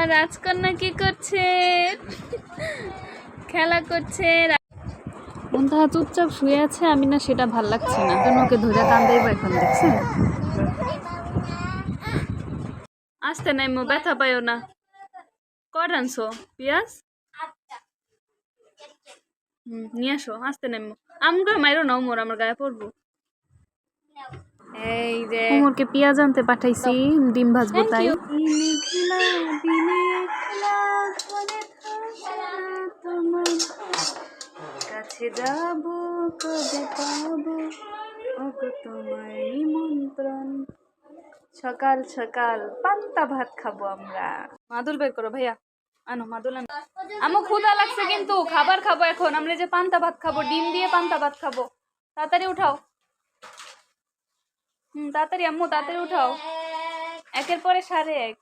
আমার রাজকন্যা কি করছে? খেলা করছে। মুনতাহা চুপচাপ শুয়ে আছে, আমি না সেটা ভাল লাগছে না, জন্য ওকে ধরে কান্দাইব এখন। দেখছেন? আসতে নাই মো, ব্যথা পাইও না। কর আনছো পিয়াজ? নিয়ে আসো, আসতে নাই মো। আমগো মাইরো নাও, মোর আমার গায়ে পড়বো। এই যে উমরকে পেঁয়াজ আনতে পাঠাইছি, ডিম ভাজবো তাই। কাছে যাব কবে পাবো ওগো তোমার নিমন্ত্রণ। সকাল সকাল পান্তা ভাত খাবো আমরা। মাদুল বের করো ভাইয়া, আনো মাদুল আনো। আমু ক্ষুধা লাগছে কিন্তু খাবার খাবো এখন। আমরা যে পান্তা ভাত খাবো, ডিম দিয়ে পান্তা ভাত খাবো। তাড়াতাড়ি উঠাও। তাড়াতাড়ি আম্মু, তাড়াতাড়ি উঠাও। একের পরে সাড়ে এক।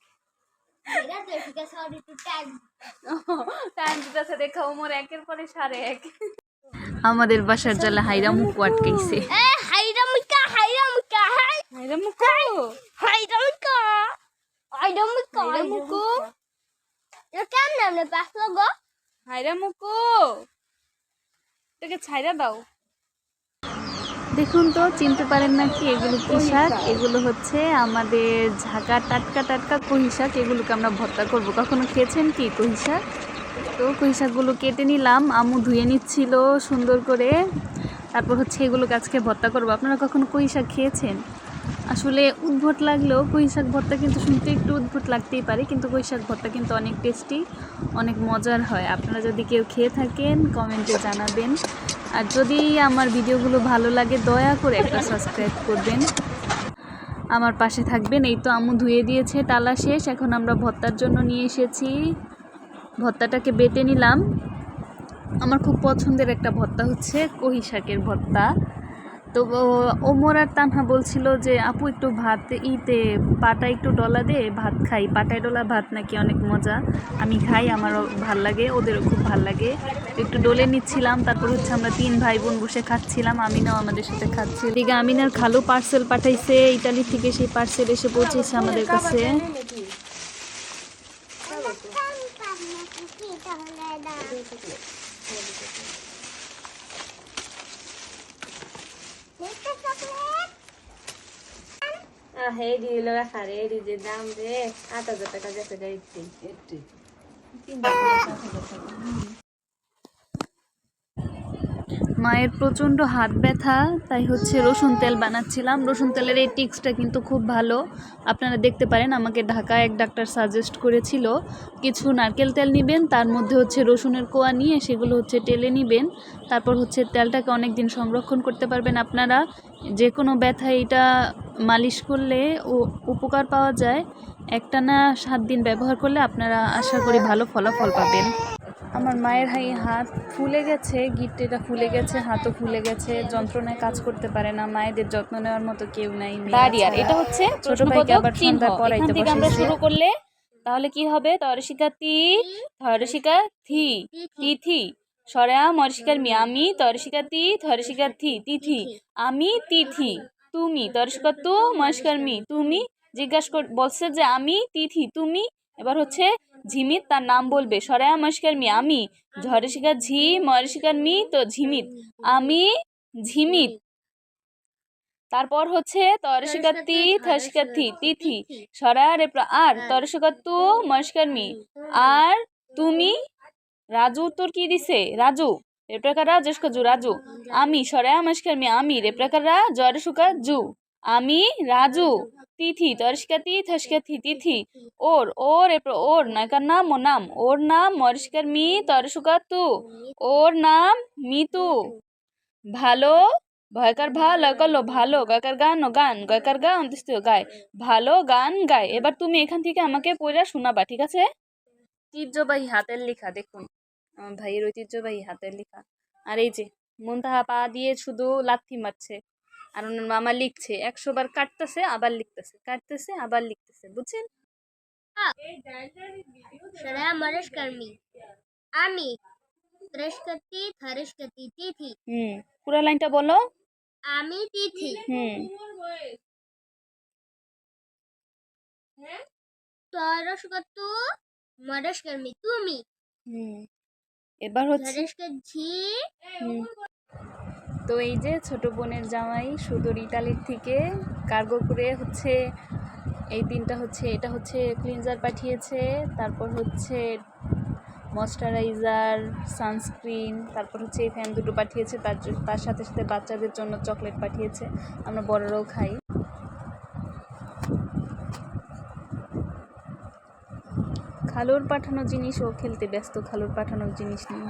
টাইম দিতেছে দেখা ওমর, একের পরে সাড়ে এক। আমাদের বাসার জালে হাইরা মুখ আটকাইছে। ছাইরা দাও। দেখুন তো, চিনতে পারেন নাকি এগুলো কি শাক? এগুলো হচ্ছে আমাদের ঝাঁকা টাটকা টাটকা কহি শাক। এগুলোকে আমরা ভর্তা করব। কখনো খেয়েছেন কি কহি শাক? তো কহি শাকগুলো কেটে নিলাম, আম্মু ধুয়ে নিচ্ছিল সুন্দর করে। তারপর হচ্ছে এগুলোকে আজকে ভর্তা করবো। আপনারা কখনো কহি শাক খেয়েছেন? আসলে উদ্ভট লাগলেও কহি শাক ভর্তা কিন্তু শুনতে একটু উদ্ভট লাগতেই পারে, কিন্তু কহি শাক ভর্তা কিন্তু অনেক টেস্টি, অনেক মজার হয়। আপনারা যদি কেউ খেয়ে থাকেন কমেন্টে জানাবেন। আর যদি আমার ভিডিওগুলো ভালো লাগে দয়া করে একটা সাবস্ক্রাইব করবেন, আমার পাশে থাকবেন। এই তো আম্মু ধুয়ে দিয়েছে, টালা শেষ। এখন আমরা ভর্তার জন্য নিয়ে এসেছি। ভর্তাটাকে বেটে নিলাম। আমার খুব পছন্দের একটা ভর্তা হচ্ছে কহি শাকের ভর্তা। তো ওমর আর তানহা বলছিল যে আপু একটু ভাত পাটা একটু ডলা দে, ভাত খাই। পাটায় ডলা ভাত নাকি অনেক মজা। আমি খাই, আমারও ভাল লাগে, ওদেরও খুব ভাল লাগে। একটু ডলে নিচ্ছিলাম। তারপর হচ্ছে আমরা 3 ভাই বোন বসে খাচ্ছিলাম। আমিনাও আমাদের সাথে খাচ্ছি। এদিকে আমিনার খালু পার্সেল পাঠাইছে ইতালি থেকে, সেই পার্সেল এসে পৌঁছেছে আমাদের কাছে। দাম রে 8,000 টাকা গেছে গাড়িতে। মায়ের প্রচণ্ড হাত ব্যথা, তাই হচ্ছে রসুন তেল বানাচ্ছিলাম। রসুন তেলের এই টিক্সটা কিন্তু খুব ভালো, আপনারা দেখতে পারেন। আমাকে ঢাকায় এক ডাক্তার সাজেস্ট করেছিল, কিছু নারকেল তেল নেবেন, তার মধ্যে হচ্ছে রসুনের কোয়া নিয়ে সেগুলো হচ্ছে টেলে নেবেন। তারপর হচ্ছে তেলটাকে অনেক দিন সংরক্ষণ করতে পারবেন আপনারা। যে কোনো ব্যথায় এটা মালিশ করলে উপকার পাওয়া যায়। একটানা 7 দিন ব্যবহার করলে আপনারা আশা করি ভালো ফলাফল পাবেন। আমার মায়ের হাত ফুলে গেছে, গিট্টেটা ফুলে গেছে, হাতও ফুলে গেছে, যন্ত্রণায় কাজ করতে পারে না। মায়েদের যত্ন নেওয়ার মতো কেউ নাই। এটা হচ্ছে ছোট ভাইকে আবার সন্ধ্যা পড়াইতে বসেছে। আমরা শুরু করলে তাহলে কি হবে? তরসিকা তি, থরসিকা থি, তিথি। সরেয়া মরসিকার মি, আমি তরসিকা তি, থরসিকা থি, তিথি। আমি তিথি, তুমি তরসিকা তু, মরসিকার মি, তুমি। বলছে যে আমি তিথি, তুমি। এবার হচ্ছে ঝিমিত, তার নাম বলবে। সরায়া মরসিকার মি, আমি। ঝরসিকা ঝি, মরসিকার মি, তো ঝিমিত, আমি ঝিমিত। তারপর হচ্ছে তরসিকা তি, থরসিকা থি, তিথি। সরায়া রেপ্রা আর, তরসিকা তু, মরসিকার মি, আর তুমি। রাজু তোর কি দিছে? রাজু রেপ্রাকারা জস্কা জু, রাজু। আমি সরায়া মরসিকার মি, আমি রেপ্রাকারা জরসুকা জু, আমি রাজু। তিথি তরসিকা তি, থরসিকা থি, তিথি। ওর ওর নায়িকার নাম ও নাম, ওর নাম মরসিকার মি, তরসুকা তু, ওর নাম মিতু। ভালো ভয়কার লয়কার লো, ভালো গয়কার গান ও গান, গয়কার গা অন্ত্যেষ্টিয় গায়, ভালো গান গায়। এবার তুমি এখান থেকে আমাকে পড়া শোনাবা, ঠিক আছে? ঐতিহ্যবাহী হাতের লেখা, দেখুন আমার ভাইয়ের ঐতিহ্যবাহী হাতের লেখা। আর এই যে মুনতাহা পা দিয়ে শুধু লাথি মারছে, আর ওনার মামা লিখছে। 100 বার কাটতেছে আবার লিখতেছে, কাটতেছে আবার লিখতেছে, বুঝছেন? আমি ত্রেষ্কতি থরিষ্কতি তিথি। পুরো লাইনটা বলো। আমি তিথি। তরস্কতু মডস্কার মি তুমি হুম এবার হচ্ছে ধরেশকার ঝি হুম, তো এই যে ছোট বোনের জামাই সুদূর ইতালির থেকে কার্গো করে হচ্ছে এই তিনটা হচ্ছে, এটা হচ্ছে ক্লিনজার পাঠিয়েছে, তারপর হচ্ছে ময়শ্চারাইজার, সানস্ক্রিন, তারপর হচ্ছে এই ফ্যান দুটো পাঠিয়েছে, তার সাথে সাথে বাচ্চাদের জন্য চকলেট পাঠিয়েছে, আমরা বড়রাও খাই। খালুর পাঠানো জিনিস ও খেলতে ব্যস্ত, খালুর পাঠানো জিনিস নিয়ে।